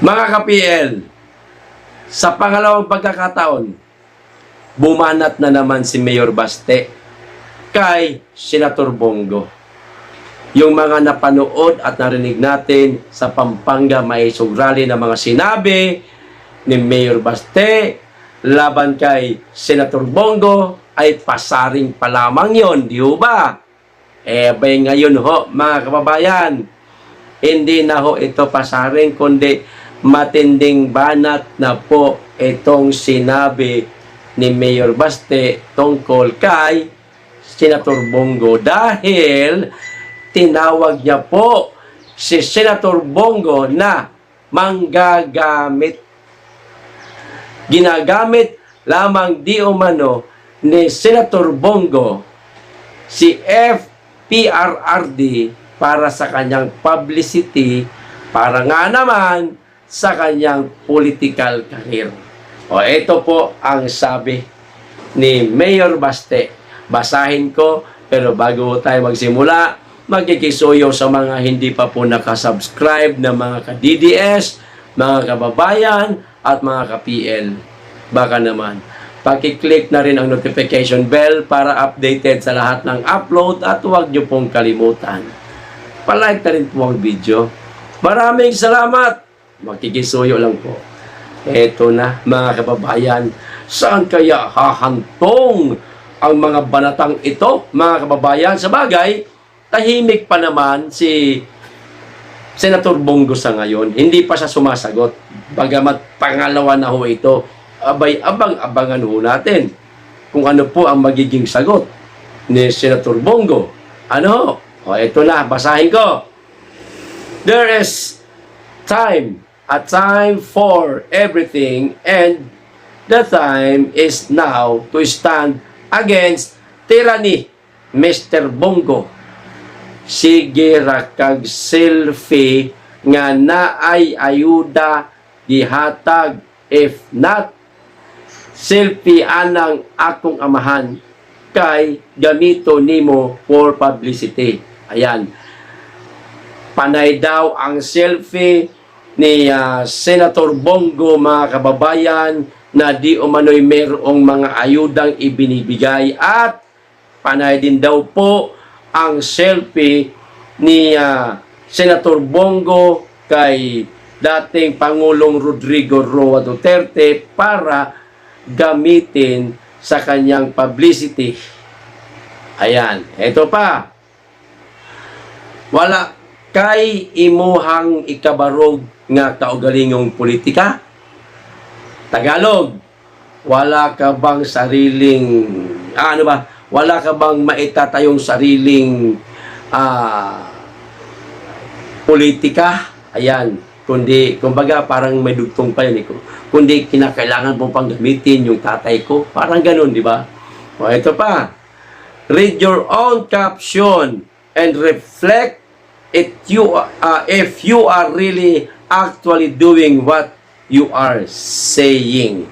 Mga ka-PL, sa pangalawang pagkakataon, bumanat na naman si Mayor Baste kay Senator Bongo. Yung mga napanood at narinig natin sa Pampanga Maisog Rally na mga sinabi ni Mayor Baste laban kay Senator Bongo ay pasaring pa lamang yun, di ba? Bay ngayon ho, mga kababayan, hindi na ho ito pasaring kundi matinding banat na po itong sinabi ni Mayor Baste tungkol kay Senator Bongo dahil tinawag niya po si Senator Bongo na manggagamit. Ginagamit lamang di umano ni Senator Bongo si FPRRD para sa kanyang publicity, para nga naman sa kanyang political career. O ito po ang sabi ni Mayor Baste. Basahin ko, pero bago tayo magsimula, magkikisuyo sa mga hindi pa po nakasubscribe na mga ka-DDS, mga kababayan, at mga ka-PL. Baka naman, pakiclick na rin ang notification bell para updated sa lahat ng upload at huwag nyo pong kalimutan. Palike na rin po ang video. Maraming salamat! Makikisuyo lang po. Eto na, mga kababayan, saan kaya hahantong ang mga banatang ito, mga kababayan? Sa bagay, tahimik pa naman si Senator Bongo sa ngayon. Hindi pa siya sumasagot. Bagamat pangalawa na ho ito, abay abang-abangan ho natin kung ano po ang magiging sagot ni Senator Bongo. Ano ho? O, eto na, basahin ko. There is a time for everything, and the time is now to stand against tyranny, Mr. Bongo. Sige ra kag selfie nga naay ayuda gihatag, if not selfie anang akong amahan kay gamito nimo for publicity. Ayan. Panay daw ang selfie ni Senator Bongo, mga kababayan, na di umano'y mayroong mga ayudang ibinibigay, at panay din daw po ang selfie ni Senator Bongo kay dating Pangulong Rodrigo Roa Duterte para gamitin sa kanyang publicity. Ayan, eto pa. Wala kay imuhang ikabarog nga kaugalingong politika. Tagalog, wala ka bang sariling, wala ka bang maitatayong sariling politika? Ayan, kundi, kumbaga parang may dugtong pa yun. Kundi kinakailangan mo pang gamitin yung tatay ko. Parang ganun, di ba? O, ito pa. Read your own caption and reflect if you are really actually doing what you are saying.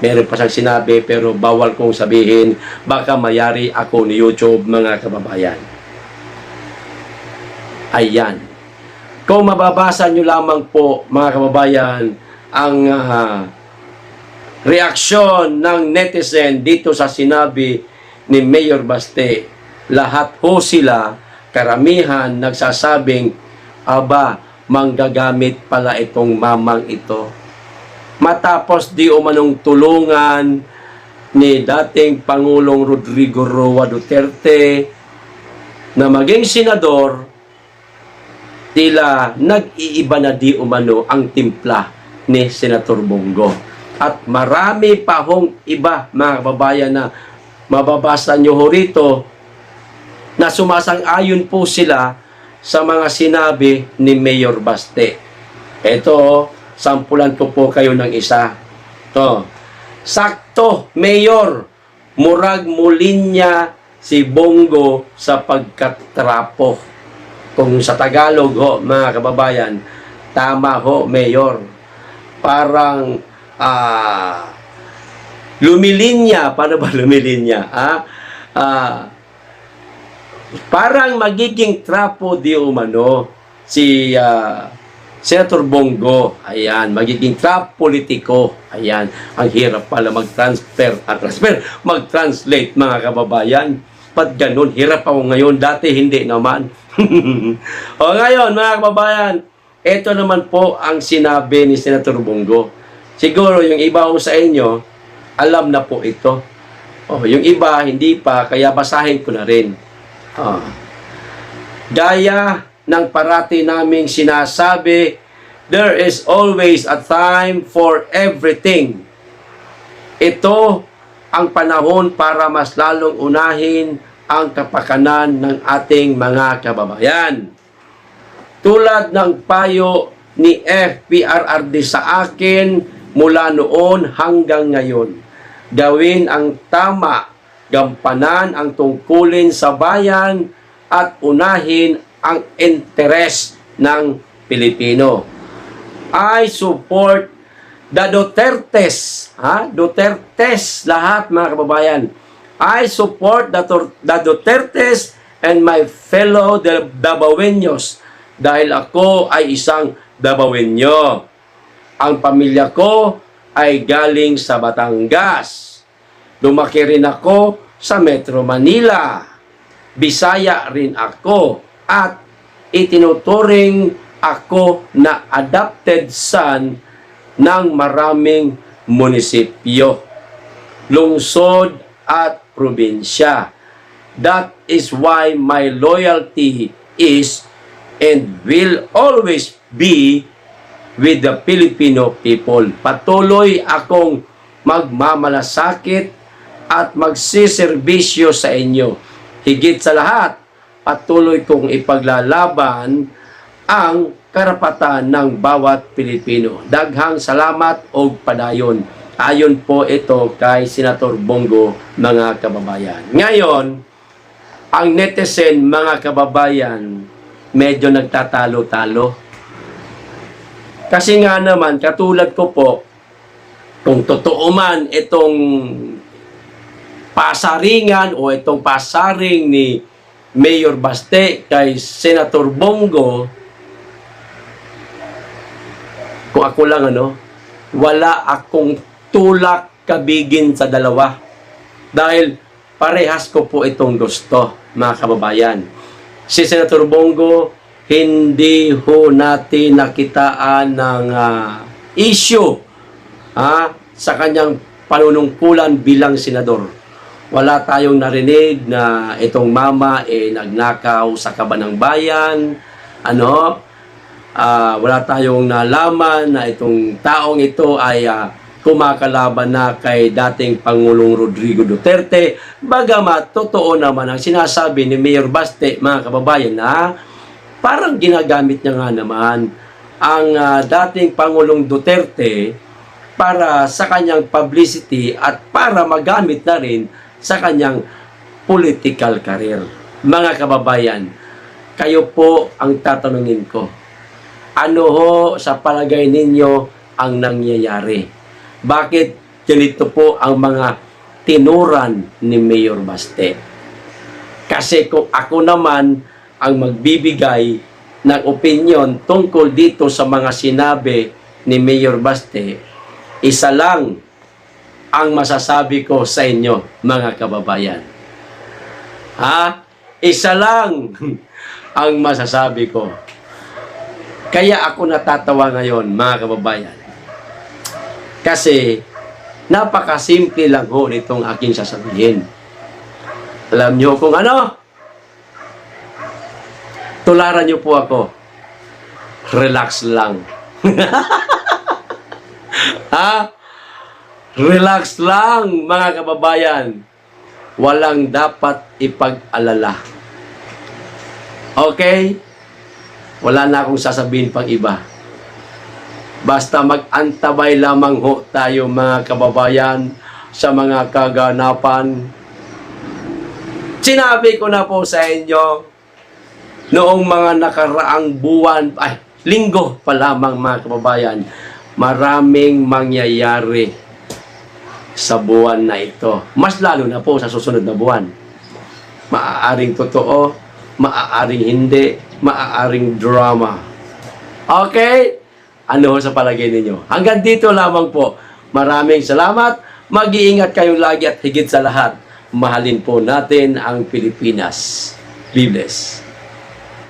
Meron pa siyang sinabi pero bawal kong sabihin, baka mayari ako ni YouTube, mga kababayan. Ayan. Kung mababasa nyo lamang po, mga kababayan, ang reaksyon ng netizen dito sa sinabi ni Mayor Baste, lahat po sila, karamihan nagsasabing, aba, manggagamit pala itong mamang ito. Matapos di umanong tulungan ni dating Pangulong Rodrigo Roa Duterte na maging senador, tila nag-iiba na di umano ang timpla ni Senator Bongo. At marami pa hong iba, mga kababayan, na mababasa nyo ho rito na sumasang-ayon po sila sa mga sinabi ni Mayor Baste. Ito, sampulan ko po kayo ng isa. Ito, sakto, Mayor, murag mulinya si Bongo sa pagkatrapo. Kung sa Tagalog ho, mga kababayan, tama ho, Mayor. Parang, lumilinya. Paano ba lumilinya? Parang magiging trapo di umano si Senator Bongo, ayan, magiging top politiko. Ayan, ang hirap pala mag-translate mga kababayan. Ba't ganun? Hirap ako ngayon, dati hindi naman. O ngayon, mga kababayan, ito naman po ang sinabi ni Senator Bongo. Siguro yung iba sa inyo, alam na po ito. Yung iba, hindi pa, kaya basahin ko na rin. Gaya ng parati naming sinasabi, there is always a time for everything. Ito ang panahon para mas lalong unahin ang kapakanan ng ating mga kababayan. Tulad ng payo ni FPRRD sa akin mula noon hanggang ngayon, gawin ang tama, gampanan ang tungkulin sa bayan at unahin ang interes ng Pilipino. I support the Dutertes. Dutertes lahat mga kababayan. I support the Dutertes and my fellow Dabaweños dahil ako ay isang Dabaweño. Ang pamilya ko ay galing sa Batangas. Lumaki rin ako sa Metro Manila. Bisaya rin ako at itinuturing ako na adopted son ng maraming munisipyo, lungsod at probinsya. That is why my loyalty is and will always be with the Filipino people. Patuloy akong magmamalasakit at magsiservisyo sa inyo. Higit sa lahat, patuloy kong ipaglalaban ang karapatan ng bawat Pilipino. Daghang salamat o padayon. Ayon po ito kay Senator Bongo, mga kababayan. Ngayon, ang netizen, mga kababayan, medyo nagtatalo-talo. Kasi nga naman, katulad ko po, kung totoo man itong pasaringan o itong pasaring ni Mayor Baste kay Senator Bongo, kung ako lang wala akong tulak kabigin sa dalawa. Dahil parehas ko po itong gusto, mga kababayan. Si Senator Bongo, hindi ho natin nakitaan ng issue sa kanyang panunungkulan bilang senador. Wala tayong narinig na itong mama nagnakaw sa kaban ng bayan, wala tayong nalaman na itong taong ito ay kumakalaban na kay dating Pangulong Rodrigo Duterte. Bagamat totoo naman ang sinasabi ni Mayor Baste, mga kababayan, na parang ginagamit niya nga naman ang dating Pangulong Duterte para sa kanyang publicity at para magamit na rin sa kanyang political career. Mga kababayan, kayo po ang tatanungin ko. Ano ho sa palagay ninyo ang nangyayari? Bakit ganito po ang mga tinuran ni Mayor Baste? Kasi kung ako naman ang magbibigay ng opinion tungkol dito sa mga sinabi ni Mayor Baste, isa lang ang masasabi ko sa inyo, mga kababayan. Isa lang ang masasabi ko. Kaya ako natatawa ngayon, mga kababayan. Kasi napakasimple lang ho nitong aking sasabihin. Alam nyo kung ano? Tularan nyo po ako. Relax lang. Relax lang, mga kababayan. Walang dapat ipag-alala. Okay? Wala na akong sasabihin pang iba. Basta mag-antabay lamang ho tayo, mga kababayan, sa mga kaganapan. Sinabi ko na po sa inyo noong mga nakaraang buwan, linggo pa lamang, mga kababayan, maraming mangyayari sa buwan na ito. Mas lalo na po sa susunod na buwan. Maaaring totoo, maaaring hindi, maaaring drama. Okay? Ano ho sa palagay ninyo? Hanggang dito lamang po. Maraming salamat. Mag-iingat kayo lagi at higit sa lahat, mahalin po natin ang Pilipinas. Be blessed.